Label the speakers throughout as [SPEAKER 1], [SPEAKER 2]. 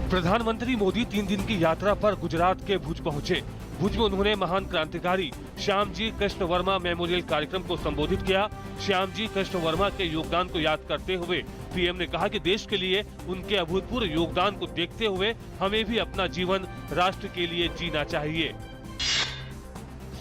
[SPEAKER 1] प्रधानमंत्री मोदी 3 दिन की यात्रा पर गुजरात के भुज पहुंचे। भुज में उन्होंने महान क्रांतिकारी श्यामजी कृष्ण वर्मा मेमोरियल कार्यक्रम को संबोधित किया। श्यामजी कृष्ण वर्मा के योगदान को याद करते हुए पीएम ने कहा कि देश के लिए उनके अभूतपूर्व योगदान को देखते हुए हमें भी अपना जीवन राष्ट्र के लिए जीना चाहिए।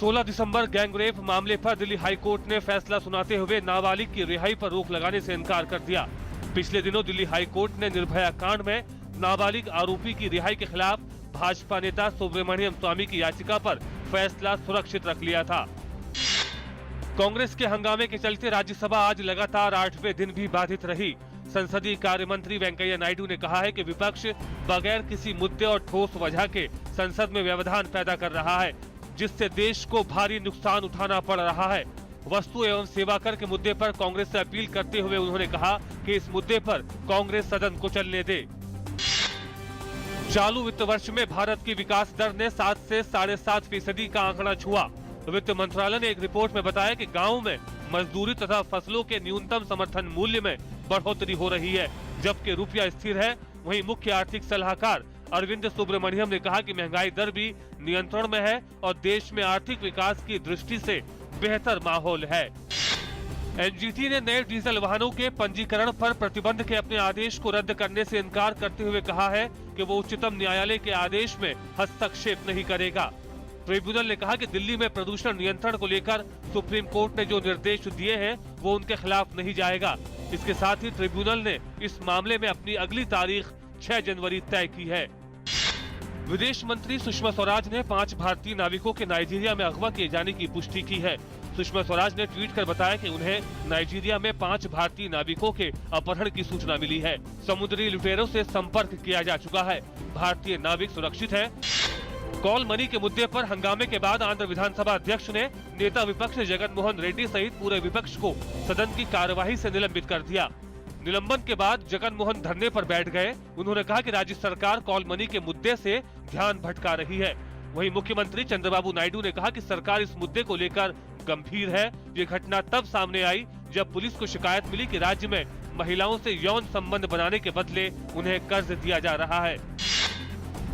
[SPEAKER 1] 16 दिसंबर गैंगरेप मामले पर दिल्ली हाई कोर्ट ने फैसला सुनाते हुए नाबालिग की रिहाई पर रोक लगाने से इनकार कर दिया। पिछले दिनों दिल्ली हाई कोर्ट ने निर्भया कांड में नाबालिग आरोपी की रिहाई के खिलाफ भाजपा नेता सुब्रमण्यम स्वामी की याचिका पर फैसला सुरक्षित रख लिया था। कांग्रेस के हंगामे के चलते राज्यसभा आज लगातार 8वें दिन भी बाधित रही। संसदीय कार्य मंत्री वेंकैया नायडू ने कहा है कि विपक्ष बगैर किसी मुद्दे और ठोस वजह के संसद में व्यवधान पैदा कर रहा है, जिससे देश को भारी नुकसान उठाना पड़ रहा है। वस्तु एवं सेवा कर के मुद्दे पर कांग्रेस से अपील करते हुए उन्होंने कहा कि इस मुद्दे पर कांग्रेस सदन को चलने दे। चालू वित्त वर्ष में भारत की विकास दर ने 7 से 7.5% का आंकड़ा छुआ। वित्त मंत्रालय ने एक रिपोर्ट में बताया कि गाँव में मजदूरी तथा फसलों के न्यूनतम समर्थन मूल्य में बढ़ोतरी हो रही है, जबकि रुपया स्थिर है। वहीं मुख्य आर्थिक सलाहकार अरविंद सुब्रमण्यम ने कहा कि महंगाई दर भी नियंत्रण में है और देश में आर्थिक विकास की दृष्टि से बेहतर माहौल है। एनजीटी ने नए डीजल वाहनों के पंजीकरण पर प्रतिबंध के अपने आदेश को रद्द करने से इनकार करते हुए कहा है कि वो उच्चतम न्यायालय के आदेश में हस्तक्षेप नहीं करेगा। ट्रिब्यूनल ने कहा कि दिल्ली में प्रदूषण नियंत्रण को लेकर सुप्रीम कोर्ट ने जो निर्देश दिए हैं वो उनके खिलाफ नहीं जाएगा। इसके साथ ही ट्रिब्यूनल ने इस मामले में अपनी अगली तारीख 6 जनवरी तय की है। विदेश मंत्री सुषमा स्वराज ने 5 भारतीय नाविकों के नाइजीरिया में अगवा किए जाने की पुष्टि की है। सुषमा स्वराज ने ट्वीट कर बताया कि उन्हें नाइजीरिया में 5 भारतीय नाविकों के अपहरण की सूचना मिली है। समुद्री लुटेरों से संपर्क किया जा चुका है। भारतीय नाविक सुरक्षित है। कॉल मनी के मुद्दे पर हंगामे के बाद आंध्र विधानसभा अध्यक्ष ने नेता विपक्ष जगन मोहन रेड्डी सहित पूरे विपक्ष को सदन की कार्यवाही से निलंबित कर दिया। निलंबन के बाद जगन मोहन धरने पर बैठ गए। उन्होंने कहा कि राज्य सरकार कॉल मनी के मुद्दे से ध्यान भटका रही है। वहीं मुख्यमंत्री चंद्रबाबू नायडू ने कहा कि सरकार इस मुद्दे को लेकर गंभीर है। ये घटना तब सामने आई जब पुलिस को शिकायत मिली कि राज्य में महिलाओं से यौन संबंध बनाने के बदले उन्हें कर्ज दिया जा रहा है।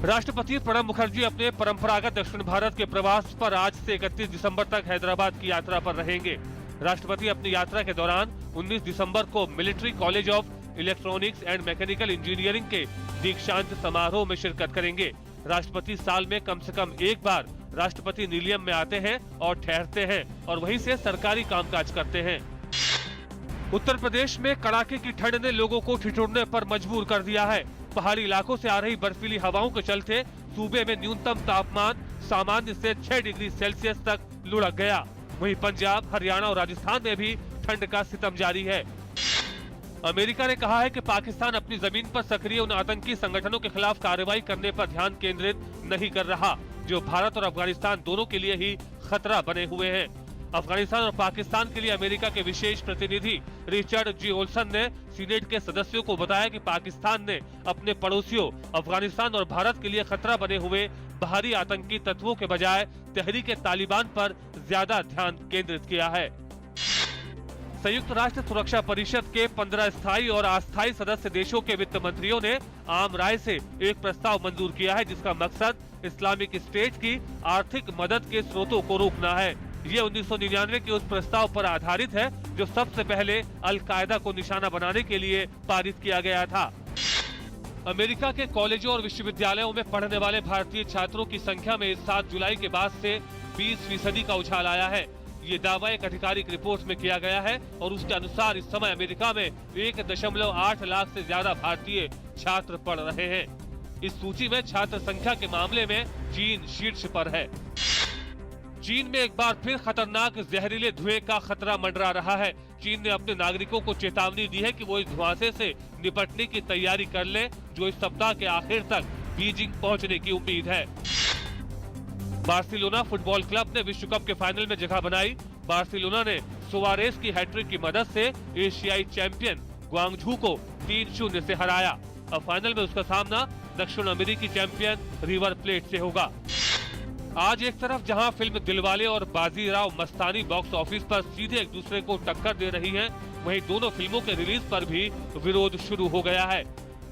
[SPEAKER 1] राष्ट्रपति प्रणब मुखर्जी अपने परंपरागत दक्षिण भारत के प्रवास पर आज से 31 दिसंबर तक हैदराबाद की यात्रा पर रहेंगे। राष्ट्रपति अपनी यात्रा के दौरान 19 दिसंबर को military college of electronics and mechanical engineering के दीक्षांत समारोह में शिरकत करेंगे। राष्ट्रपति साल में कम से कम एक बार राष्ट्रपति निलयम में आते हैं और ठहरते हैं और वहीं से सरकारी कामकाज करते हैं। उत्तर प्रदेश में कड़ाके की ठंड ने लोगों को ठिठुरने पर मजबूर कर दिया है। पहाड़ी इलाकों से आ रही बर्फीली हवाओं के चलते सूबे में न्यूनतम तापमान सामान्य से 6 डिग्री सेल्सियस तक लुढ़क गया। वहीं पंजाब, हरियाणा और राजस्थान में भी ठंड का सितम जारी है। अमेरिका ने कहा है कि पाकिस्तान अपनी जमीन पर सक्रिय उन आतंकी संगठनों के खिलाफ कार्रवाई करने पर ध्यान केंद्रित नहीं कर रहा जो भारत और अफगानिस्तान दोनों के लिए ही खतरा बने हुए हैं। अफगानिस्तान और पाकिस्तान के लिए अमेरिका के विशेष प्रतिनिधि रिचर्ड जी ओल्सन ने सीनेट के सदस्यों को बताया कि पाकिस्तान ने अपने पड़ोसियों अफगानिस्तान और भारत के लिए खतरा बने हुए बाहरी आतंकी तत्वों के बजाय तहरीक तालिबान पर ज्यादा ध्यान केंद्रित किया है। संयुक्त राष्ट्र सुरक्षा परिषद के 15 स्थायी और अस्थायी सदस्य देशों के वित्त मंत्रियों ने आम राय से एक प्रस्ताव मंजूर किया है जिसका मकसद इस्लामिक स्टेट की आर्थिक मदद के स्रोतों को रोकना है। ये 1999 के उस प्रस्ताव पर आधारित है जो सबसे पहले अल-कायदा को निशाना बनाने के लिए पारित किया गया था। अमेरिका के कॉलेजों और विश्वविद्यालयों में पढ़ने वाले भारतीय छात्रों की संख्या में 7 जुलाई के बाद से 20% का उछाल आया है। ये दावा एक आधिकारिक रिपोर्ट में किया गया है और उसके अनुसार इस समय अमेरिका में 1.8 लाख से ज्यादा भारतीय छात्र पढ़ रहे हैं। इस सूची में छात्र संख्या के मामले में चीन शीर्ष पर है। चीन में एक बार फिर खतरनाक जहरीले धुएं का खतरा मंडरा रहा है। चीन ने अपने नागरिकों को चेतावनी दी है कि वो इस धुआंसे से निपटने की तैयारी कर ले जो इस सप्ताह के आखिर तक बीजिंग पहुंचने की उम्मीद है। बार्सिलोना फुटबॉल क्लब ने विश्व कप के फाइनल में जगह बनाई। बार्सिलोना ने सुआरेस की हैट्रिक की मदद से एशियाई चैंपियन ग्वांगझू को 3-0 से हराया। अब फाइनल में उसका सामना दक्षिण अमेरिकी चैंपियन रिवर प्लेट से होगा। आज एक तरफ जहां फिल्म दिलवाले और बाजीराव मस्तानी बॉक्स ऑफिस पर सीधे एक दूसरे को टक्कर दे रही हैं, वहीं दोनों फिल्मों के रिलीज पर भी विरोध शुरू हो गया है।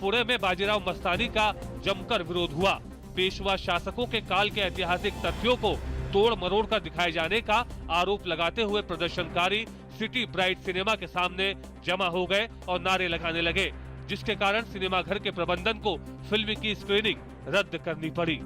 [SPEAKER 1] पुणे में बाजीराव मस्तानी का जमकर विरोध हुआ। पेशवा शासकों के काल के ऐतिहासिक तथ्यों को तोड़ मरोड़ कर दिखाए जाने का आरोप लगाते हुए प्रदर्शनकारी सिटी ब्राइट सिनेमा के सामने जमा हो गए और नारे लगाने लगे, जिसके कारण सिनेमा घर के प्रबंधन को फिल्म की स्क्रीनिंग रद्द करनी पड़ी।